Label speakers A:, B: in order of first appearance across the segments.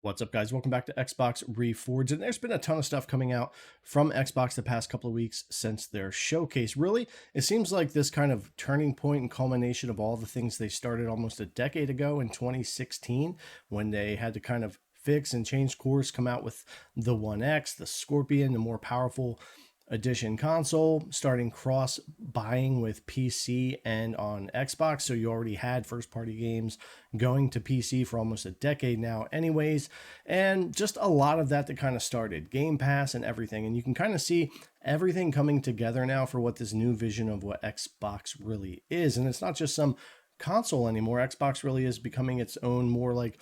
A: What's up, guys? Welcome back to Xbox Reforged. And there's been a ton of stuff coming out from Xbox the past couple of weeks since their showcase. Really, it seems like this kind of turning point and culmination of all the things they started almost a decade ago in 2016 when they had to kind of fix and change course, come out with the One X, the Scorpion, the more powerful edition console, starting cross buying with PC and on Xbox. So you already had first party games going to PC for almost a decade now, anyways. And just a lot of that kind of started Game Pass and everything. And you can kind of see everything coming together now for what this new vision of what Xbox really is. And it's not just some console anymore. Xbox really is becoming its own more like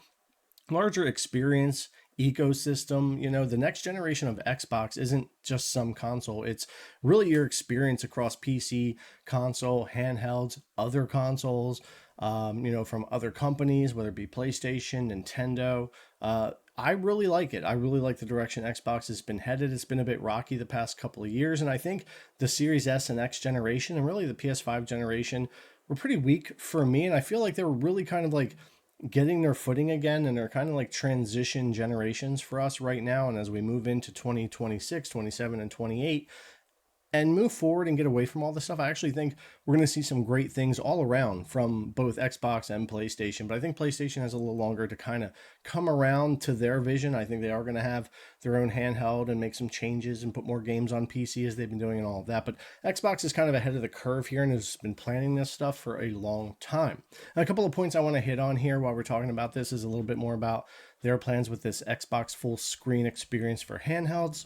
A: larger experience ecosystem. You know, the next generation of Xbox isn't just some console, it's really your experience across PC, console, handhelds, other consoles, from other companies, whether it be PlayStation, Nintendo. I really like it. I really like the direction Xbox has been headed. It's been a bit rocky the past couple of years, and I think the Series S and X generation, and really the PS5 generation, were pretty weak for me. And I feel like they were really kind of like getting their footing again, and they're kind of like transition generations for us right now. And as we move into 2026, 27, and 28, and move forward and get away from all this stuff, I actually think we're going to see some great things all around from both Xbox and PlayStation. But I think PlayStation has a little longer to kind of come around to their vision. I think they are going to have their own handheld and make some changes and put more games on PC as they've been doing and all of that. But Xbox is kind of ahead of the curve here and has been planning this stuff for a long time. And a couple of points I want to hit on here while we're talking about this is a little bit more about their plans with this Xbox full screen experience for handhelds,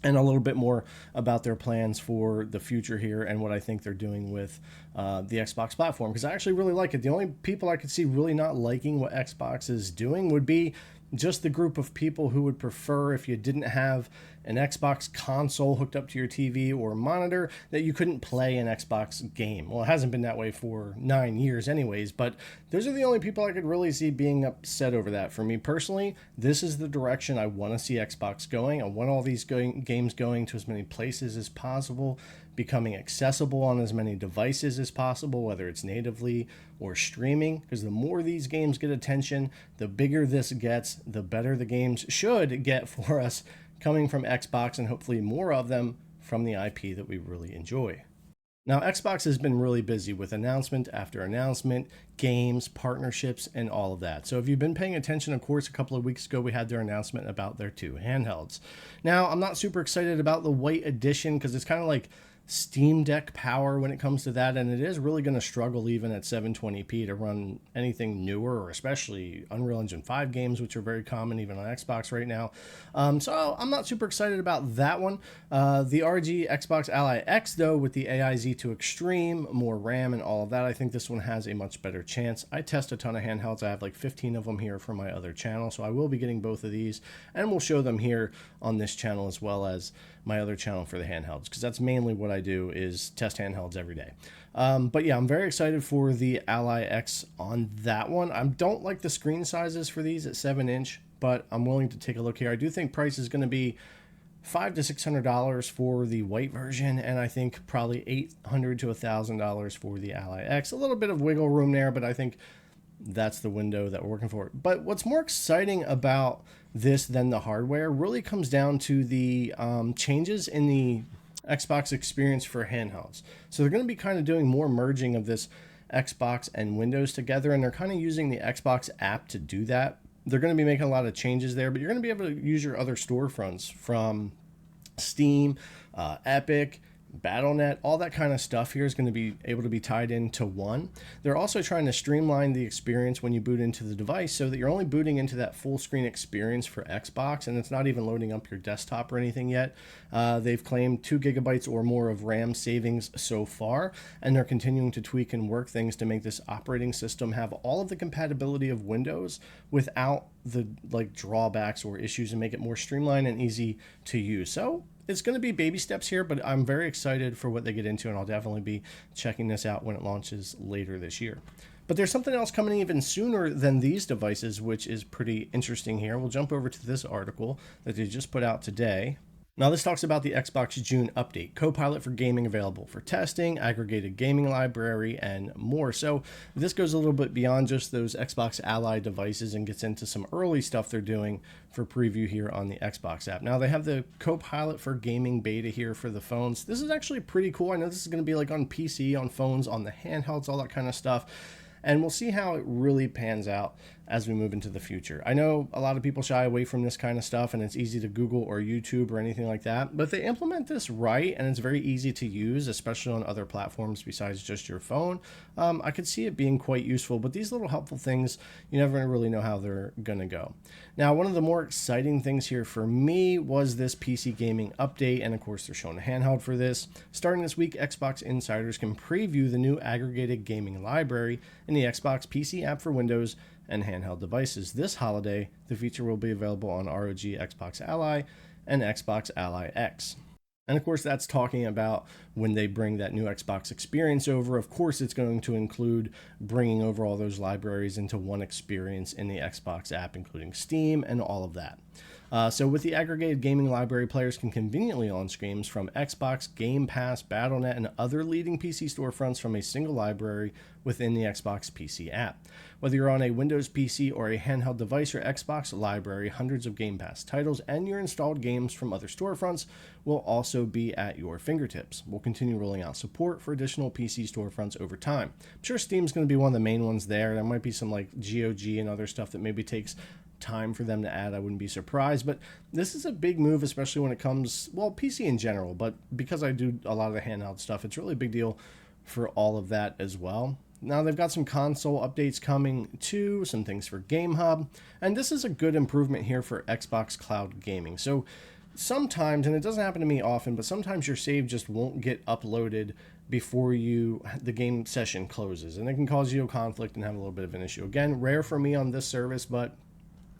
A: and a little bit more about their plans for the future here and what I think they're doing with the Xbox platform, because I actually really like it. The only people I could see really not liking what Xbox is doing would be just the group of people who would prefer, if you didn't have an Xbox console hooked up to your TV or monitor, that you couldn't play an Xbox game. Well, it hasn't been that way for 9 years anyways, but those are the only people I could really see being upset over that. For me personally, this is the direction I want to see Xbox going. I want all these games going to as many places as possible, becoming accessible on as many devices as possible, whether it's natively or streaming, because the more these games get attention, the bigger this gets, the better the games should get for us coming from Xbox, and hopefully more of them from the IP that we really enjoy. Now, Xbox has been really busy with announcement after announcement, games, partnerships, and all of that. So if you've been paying attention, of course, a couple of weeks ago, we had their announcement about their two handhelds. Now, I'm not super excited about the white edition because it's kind of like Steam Deck power when it comes to that, and it is really going to struggle even at 720p to run anything newer, or especially Unreal Engine 5 games, which are very common even on Xbox right now. So I'm not super excited about that one. The RG Xbox Ally X, though, with the AI Z2 Extreme, more RAM, and all of that, I think this one has a much better chance. I test a ton of handhelds. I have like 15 of them here for my other channel, so I will be getting both of these, and we'll show them here on this channel as well as my other channel for the handhelds, because that's mainly what I do, is test handhelds every day. But yeah, I'm very excited for the Ally X on that one. I don't like the screen sizes for these at 7-inch, but I'm willing to take a look here. I do think price is going to be $500 to $600 for the white version, and I think probably $800 to $1,000 for the Ally X. A little bit of wiggle room there, but I think that's the window that we're working for. But what's more exciting about this than the hardware really comes down to the changes in the Xbox experience for handhelds. So they're going to be kind of doing more merging of this Xbox and Windows together, and they're kind of using the Xbox app to do that. They're going to be making a lot of changes there, but you're going to be able to use your other storefronts from Steam, Epic, BattleNet, all that kind of stuff here is going to be able to be tied into one. They're also trying to streamline the experience when you boot into the device so that you're only booting into that full screen experience for Xbox, and it's not even loading up your desktop or anything yet. They've claimed 2 gigabytes or more of RAM savings so far, and they're continuing to tweak and work things to make this operating system have all of the compatibility of Windows without the drawbacks or issues, and make it more streamlined and easy to use. So it's going to be baby steps here, but I'm very excited for what they get into, and I'll definitely be checking this out when it launches later this year. But there's something else coming even sooner than these devices, which is pretty interesting here. We'll jump over to this article that they just put out today. Now, this talks about the Xbox June update, Copilot for gaming available for testing, aggregated gaming library, and more. So this goes a little bit beyond just those Xbox Ally devices and gets into some early stuff they're doing for preview here on the Xbox app. Now, they have the Copilot for gaming beta here for the phones. This is actually pretty cool. I know this is going to be like on PC, on phones, on the handhelds, all that kind of stuff. And we'll see how it really pans out as we move into the future. I know a lot of people shy away from this kind of stuff, and it's easy to Google or YouTube or anything like that, but if they implement this right and it's very easy to use, especially on other platforms besides just your phone, I could see it being quite useful. But these little helpful things, you never really know how they're gonna go. Now, one of the more exciting things here for me was this PC gaming update, and of course they're showing a handheld for this. Starting this week, Xbox insiders can preview the new aggregated gaming library in the Xbox PC app for Windows and handheld devices. This holiday, the feature will be available on ROG Xbox Ally and Xbox Ally X. And of course, that's talking about when they bring that new Xbox experience over. Of course, it's going to include bringing over all those libraries into one experience in the Xbox app, including Steam and all of that. So with the aggregated gaming library, players can conveniently launch games from Xbox, Game Pass, Battle.net, and other leading PC storefronts from a single library within the Xbox PC app. Whether you're on a Windows PC or a handheld device, your Xbox library, hundreds of Game Pass titles, and your installed games from other storefronts will also be at your fingertips. We'll continue rolling out support for additional PC storefronts over time. I'm sure Steam's going to be one of the main ones there. There might be some like GOG and other stuff that maybe takes time for them to add. I wouldn't be surprised, but this is a big move, especially when it comes, well, PC in general, but because I do a lot of the handheld stuff, it's really a big deal for all of that as well. Now they've got some console updates coming too, some things for Game Hub, and this is a good improvement here for Xbox Cloud Gaming. So sometimes, and it doesn't happen to me often, but sometimes your save just won't get uploaded before the game session closes, and it can cause you a conflict and have a little bit of an issue. Again, rare for me on this service, but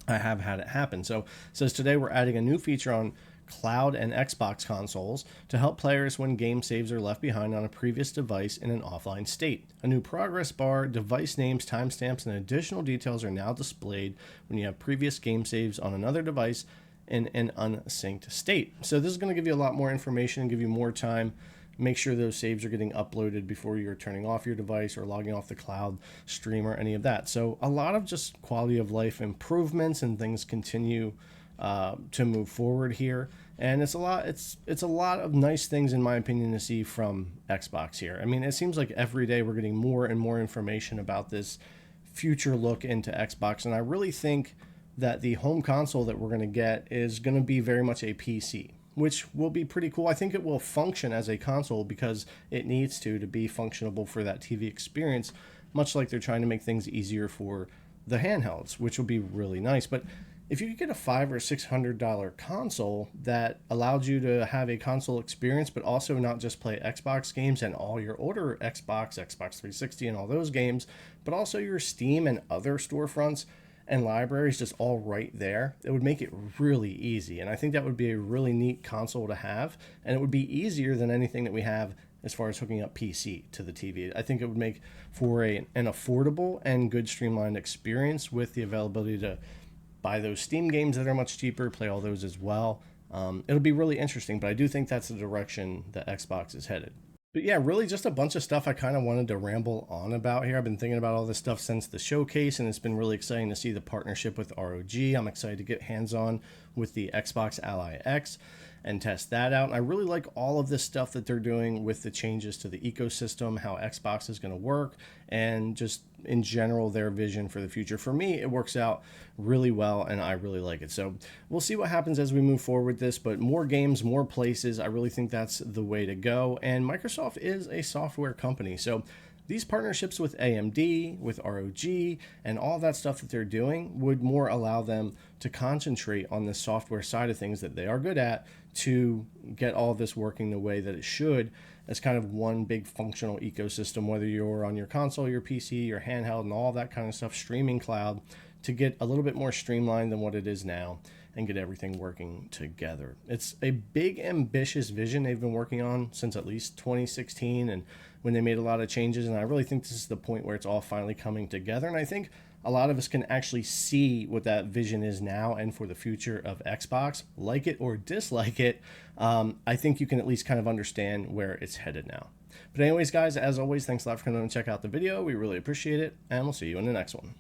A: I have had it happen. So it says today we're adding a new feature on cloud and Xbox consoles to help players when game saves are left behind on a previous device in an offline state. A new progress bar, device names, timestamps, and additional details are now displayed when you have previous game saves on another device in an unsynced state. So this is going to give you a lot more information and give you more time. Make sure those saves are getting uploaded before you're turning off your device or logging off the cloud stream or any of that. So a lot of just quality of life improvements, and things continue to move forward here. And it's a lot of nice things, in my opinion, to see from Xbox here. I mean, it seems like every day we're getting more and more information about this future look into Xbox, and I really think that the home console that we're going to get is going to be very much a PC, which will be pretty cool. I think it will function as a console because it needs to be functionable for that TV experience, much like they're trying to make things easier for the handhelds, which will be really nice. But if you could get a $500 or $600 console that allowed you to have a console experience, but also not just play Xbox games and all your older Xbox 360 and all those games, but also your Steam and other storefronts and libraries just all right there, it would make it really easy. And I think that would be a really neat console to have, and it would be easier than anything that we have as far as hooking up PC to the TV. I think it would make for an affordable and good streamlined experience with the availability to buy those Steam games that are much cheaper, play all those as well. It'll be really interesting, but I do think that's the direction that Xbox is headed. But yeah, really just a bunch of stuff I kind of wanted to ramble on about here. I've been thinking about all this stuff since the showcase, and it's been really exciting to see the partnership with ROG. I'm excited to get hands-on with the Xbox Ally X and test that out. And I really like all of this stuff that they're doing with the changes to the ecosystem, how Xbox is going to work, and just in general their vision for the future. For me, it works out really well, and I really like it. So we'll see what happens as we move forward with this, but more games, more places. I really think that's the way to go. And Microsoft is a software company, so these partnerships with AMD, with ROG, and all that stuff that they're doing would more allow them to concentrate on the software side of things that they are good at, to get all this working the way that it should, as kind of one big functional ecosystem, whether you're on your console, your PC, your handheld, and all that kind of stuff, streaming cloud, to get a little bit more streamlined than what it is now and get everything working together. It's a big, ambitious vision they've been working on since at least 2016, and when they made a lot of changes, and I really think this is the point where it's all finally coming together. And I think a lot of us can actually see what that vision is now and for the future of Xbox. Like it or dislike it, I think you can at least kind of understand where it's headed now. But anyways, guys, as always, thanks a lot for coming on and check out the video. We really appreciate it, and we'll see you in the next one.